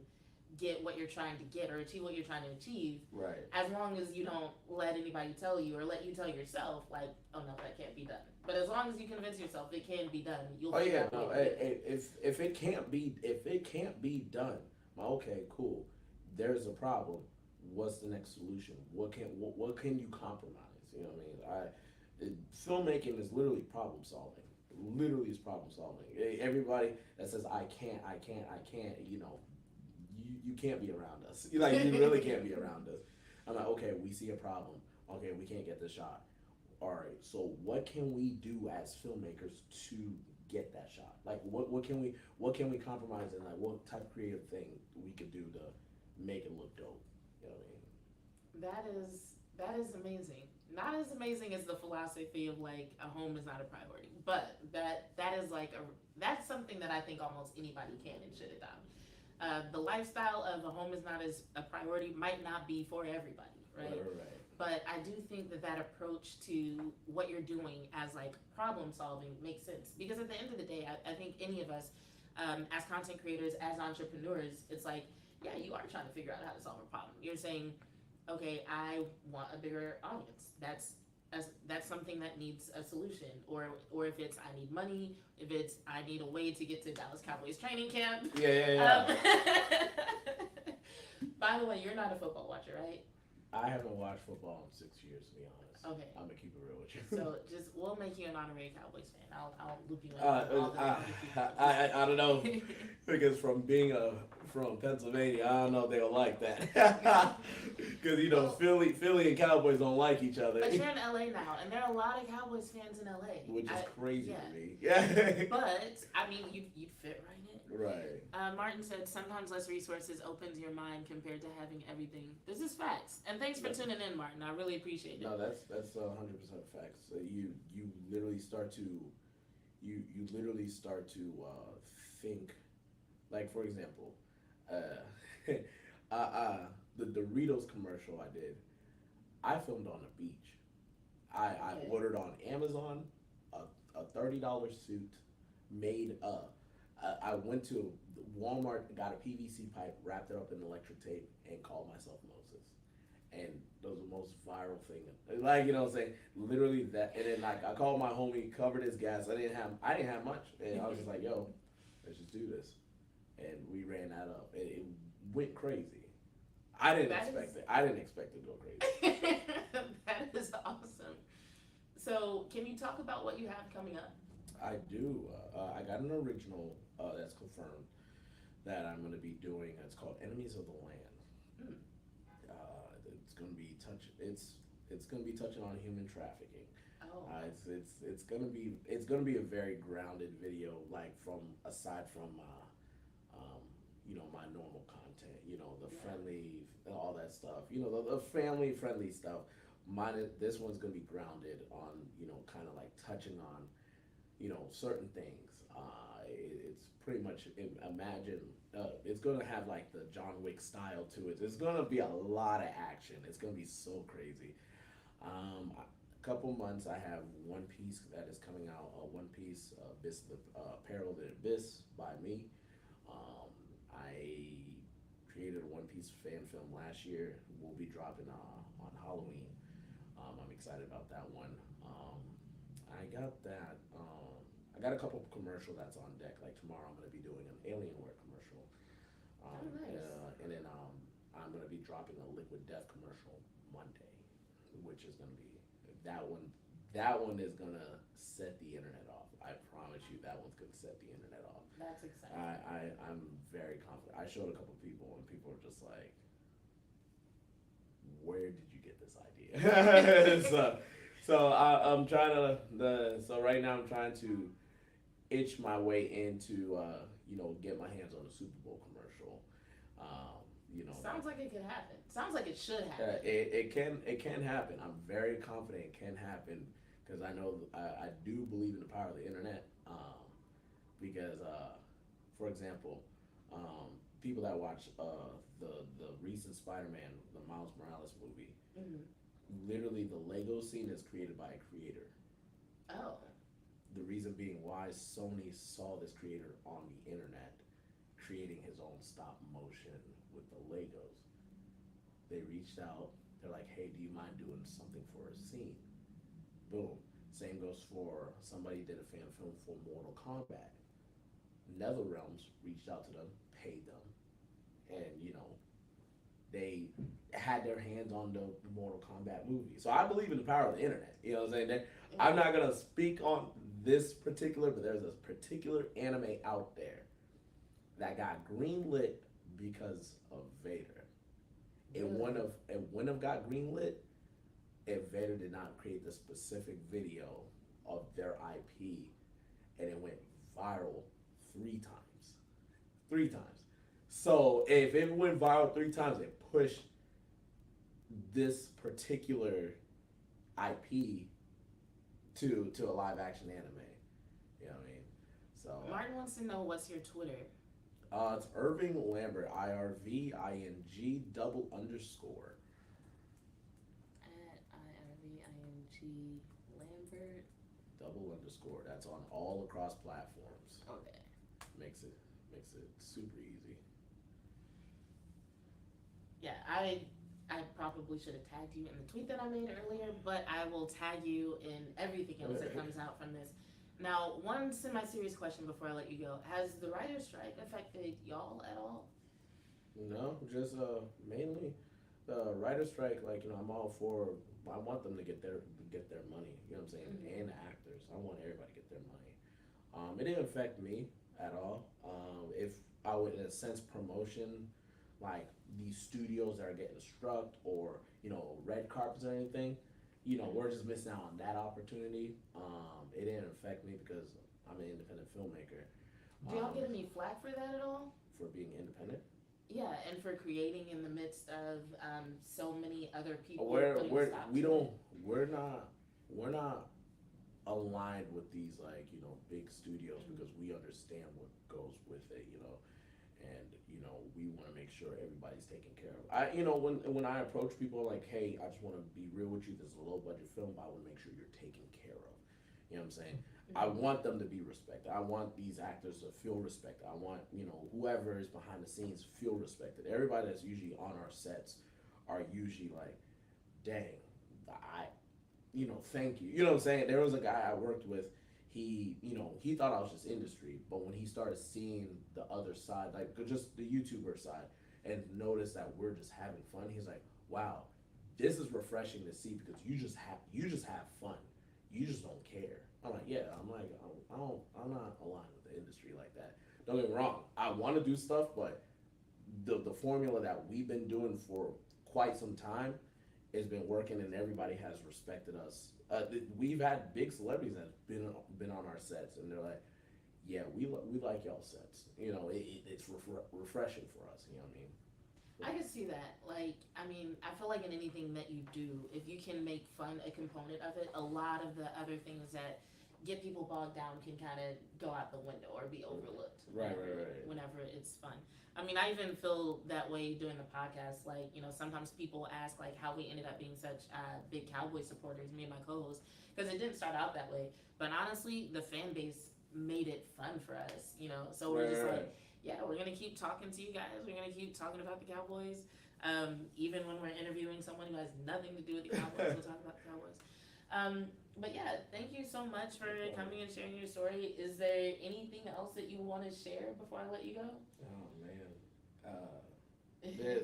get what you're trying to get or achieve what you're trying to achieve. Right. As long as you don't let anybody tell you or let you tell yourself, like, oh no, that can't be done. But as long as you convince yourself it can be done, you'll. Oh figure yeah. out No. a way to do it. If it can't be done, well, okay, cool. There's a problem. What's the next solution? What can you compromise? You know what I mean? Filmmaking is literally problem solving. Literally is problem solving. Everybody that says I can't, you can't be around us. You really can't be around us. I'm like, okay, we see a problem. Okay, we can't get this shot. All right, so what can we do as filmmakers to get that shot? Like, what can we compromise and like what type of creative thing we could do to make it look dope? You know what I mean? That is amazing. Not as amazing as the philosophy of like a home is not a priority, but that is like that's something that I think almost anybody can and should adopt. The lifestyle of a home is not as a priority might not be for everybody, right? Right. But I do think that approach to what you're doing as like problem solving makes sense because at the end of the day, I think any of us as content creators, as entrepreneurs, it's like, yeah, you are trying to figure out how to solve a problem. You're saying, okay, I want a bigger audience. That's something that needs a solution. Or if it's I need money, if it's I need a way to get to Dallas Cowboys training camp. Yeah. By the way, you're not a football watcher, right? I haven't watched football in 6 years, to be honest. Okay. I'm gonna keep it real with you. So we'll make you an honorary Cowboys fan. I'll loop you in. All the I don't know because from Pennsylvania, I don't know if they'll like that because Philly and Cowboys don't like each other. But you're in LA now, and there are a lot of Cowboys fans in LA, which is crazy yeah. to me. Yeah. But I mean, you'd fit right in. Right. Martin said, sometimes less resources opens your mind compared to having everything. This is facts. And thanks for tuning in, Martin. I really appreciate it. No, that's 100% facts. So you literally start to you literally start to think, like for example, uh, the Doritos commercial I did, I filmed on a beach. I Okay. ordered on Amazon a $30 suit made I went to Walmart, got a PVC pipe, wrapped it up in electric tape, and called myself Moses. And that was the most viral thing. Like, you know what I'm saying? Literally that. And then like I called my homie, covered his gas. I didn't have much. And I was just like, yo, let's just do this. And we ran that up. It went crazy. I didn't That expect is it. I didn't expect it to go crazy. that is awesome. So, can you talk about what you have coming up? I do. I got an original that's confirmed that I'm going to be doing. It's called Enemies of the Land. Mm. It's going to be it's going to be touching on human trafficking. Oh, It's gonna be a very grounded video, like from aside from my normal content, the yeah. friendly, all that stuff, the family friendly stuff. This one's gonna be grounded on, kind of like touching on, certain things. It's pretty much imagine. It's gonna have like the John Wick style to it. There's gonna be a lot of action. It's gonna be so crazy. Couple months, I have One Piece that is coming out. One Piece, Abyss, Peril of the Abyss by me. I created a One Piece fan film last year. We'll be dropping on Halloween. I'm excited about that one. I got that. I got a couple of commercial that's on deck. Like tomorrow, I'm gonna be doing an Alienware commercial. Oh, nice. And then I'm gonna be dropping a Liquid Death commercial Monday, which is gonna be that one. That one is gonna set the internet off. I promise you, that one's gonna set the internet off. That's exciting. I'm very confident. I showed a couple people, and people were just like, "Where did you get this idea?" I'm trying so right now I'm trying to itch my way into get my hands on a Super Bowl commercial. Sounds like it could happen. Sounds like it should happen. It can happen. I'm very confident it can happen because I know I do believe in the power of the internet. Because for example, people that watch the recent Spider-Man, the Miles Morales movie, Hmm. literally the Lego scene is created by a creator. Oh, The reason being why Sony saw this creator on the internet creating his own stop motion with the Legos. They reached out. They're like, "Hey, do you mind doing something for a scene?" Boom. Same goes for somebody did a fan film for Mortal Kombat. NetherRealms reached out to them, paid them, and they had their hands on the Mortal Kombat movie. So I believe in the power of the internet. You know what I'm saying? I'm not gonna speak on this particular, but there's a particular anime out there that got greenlit because of Vader. It really? wouldn't have got greenlit if Vader did not create the specific video of their IP, and it went viral 3 times. 3 times. So if it went viral 3 times, it pushed this particular IP to a live action anime. You know what I mean? So Martin wants to know what's your Twitter. it's Irving Lambert, IRVING double underscore. At IRVING Lambert. Double underscore. That's on all across platforms. Okay. Makes it super easy. Yeah, I probably should have tagged you in the tweet that I made earlier, but I will tag you in everything else that comes out from this. Now, one semi-serious question before I let you go: has the writer's strike affected y'all at all? No, just mainly the writer strike. Like I'm all for. I want them to get their money. You know what I'm saying? Mhm. And the actors. I want everybody to get their money. It didn't affect me at all. If I would, in a sense, promotion like these studios that are getting struck or red carpets or anything, we're just missing out on that opportunity. It didn't affect me because I'm an independent filmmaker. Do y'all Um, get any flack for that at all? for being independent. Yeah, and for creating in the midst of so many other people We're putting a we're stop we to don't it. we're not we're not aligned with these like big studios because we understand what goes with it, and we want to make sure everybody's taken care of. When I approach people like, hey, I just want to be real with you. This is a low budget film, but I want to make sure you're taken care of. You know what I'm saying? I want them to be respected. I want these actors to feel respected. I want whoever is behind the scenes feel respected. Everybody that's usually on our sets are usually like, dang, I thank you. You know what I'm saying? There was a guy I worked with. He thought I was just industry, but when he started seeing the other side, like just the YouTuber side, and noticed that we're just having fun, he's like, "Wow, this is refreshing to see because you just have fun. You just don't care." I'm like, "Yeah." I'm like, I'm not aligned with the industry like that. Don't get me wrong. I want to do stuff, but the formula that we've been doing for quite some time has been working, and everybody has respected us. We've had big celebrities that's been on our sets, and they're like, "Yeah, we like y'all sets." It's refreshing for us. You know what I mean? I can see that. Like, I mean, I feel like in anything that you do, if you can make fun a component of it, a lot of the other things that get people bogged down can kind of go out the window or be overlooked. Right. Whenever it's fun. I mean, I even feel that way doing the podcast. Like, sometimes people ask like how we ended up being such big Cowboy supporters, me and my co-host, because it didn't start out that way. But honestly, the fan base made it fun for us. So we're just like, yeah, we're gonna keep talking to you guys. We're gonna keep talking about the Cowboys. Even when we're interviewing someone who has nothing to do with the Cowboys, we'll talk about the Cowboys. But yeah, thank you so much for coming and sharing your story. Is there anything else that you want to share before I let you go? Oh man,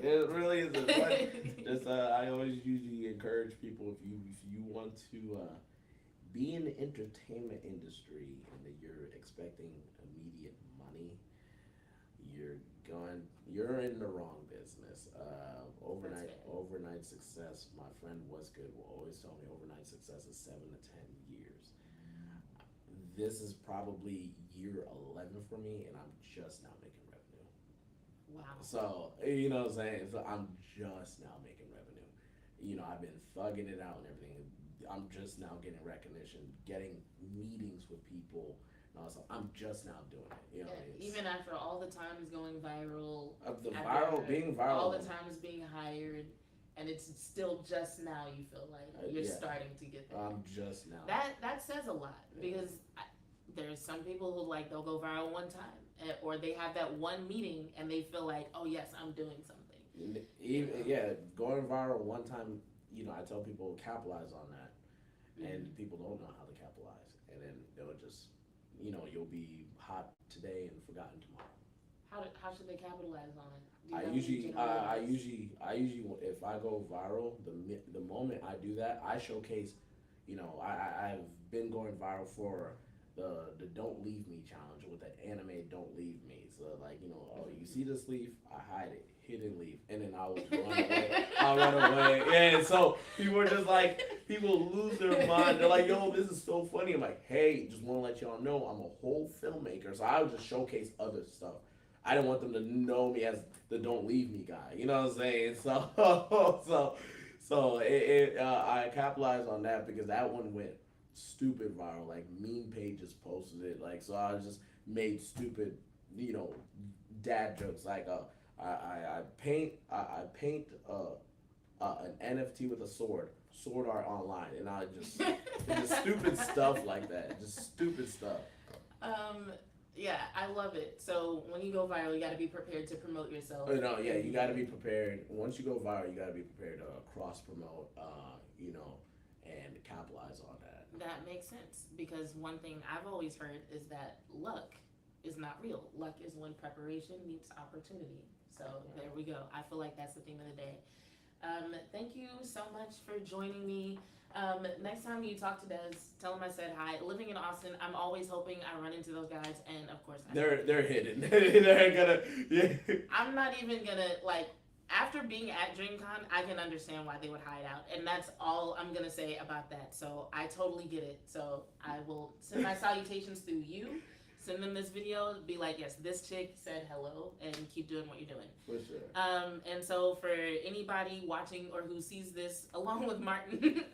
there really isn't much. Just I always usually encourage people if you want to be in the entertainment industry and that you're expecting immediate money, you're in the wrong business. Overnight success. My friend Westgood will always tell me overnight success is 7 to 10 years. This is probably year 11 for me, and I'm just now making revenue. Wow. So you know what I'm saying. So I'm just now making revenue. I've been thugging it out and everything. I'm just now getting recognition, getting meetings with people. So I'm just now doing it. Even after all the times going viral, being viral, all the times being hired, and it's still just now you feel like you're starting to get there. I'm just now. That says a lot because there's some people who they'll go viral one time, or they have that one meeting and they feel like, oh yes, I'm doing something. Going viral one time. I tell people capitalize on that, and people don't know how to capitalize, and then they'll just. You'll be hot today and forgotten tomorrow. How should they capitalize on it? I usually, if I go viral, the moment I do that, I showcase. I've been going viral for the Don't Leave Me challenge with the anime Don't Leave Me. So you see this leaf, I hide it, hidden leaf, and then I'll run away. I'll run away. And so people are just like, people lose their mind. They're like, yo, this is so funny. I'm like, hey, just want to let y'all know I'm a whole filmmaker. So I would just showcase other stuff. I didn't want them to know me as the Don't Leave Me guy. You know what I'm saying? So I capitalized on that because that one went stupid viral. Like meme pages posted it. So I just made stupid, dad jokes. I paint an NFT with a sword art online, and I just stupid stuff like that. Just stupid stuff. Yeah, I love it. So when you go viral, you got to be prepared to promote yourself. You got to be prepared. Once you go viral, you got to be prepared to cross promote, and capitalize on that. That makes sense because one thing I've always heard is that luck is not real. Luck is when preparation meets opportunity. So there we go. I feel like that's the theme of the day. Thank you so much for joining me. Next time you talk to Des, tell him I said hi. Living in Austin, I'm always hoping I run into those guys, and of course they're hidden. They're gonna. Yeah. I'm not even gonna after being at DreamCon, I can understand why they would hide out, and that's all I'm gonna say about that. So I totally get it. So I will send my salutations through you. send them this video, be like, yes, this chick said hello, and keep doing what you're doing. For sure. And so for anybody watching or who sees this along with Martin,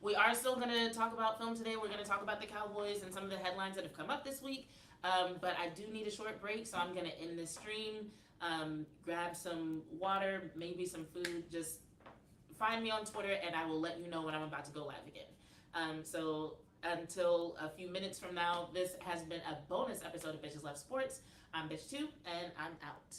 we are still going to talk about film today. We're going to talk about the Cowboys and some of the headlines that have come up this week. But I do need a short break, so I'm going to end this stream, grab some water, maybe some food. Just find me on Twitter, and I will let you know when I'm about to go live again. So until a few minutes from now, this has been a bonus episode of Bitches Love Sports. I'm Bitch 2, and I'm out.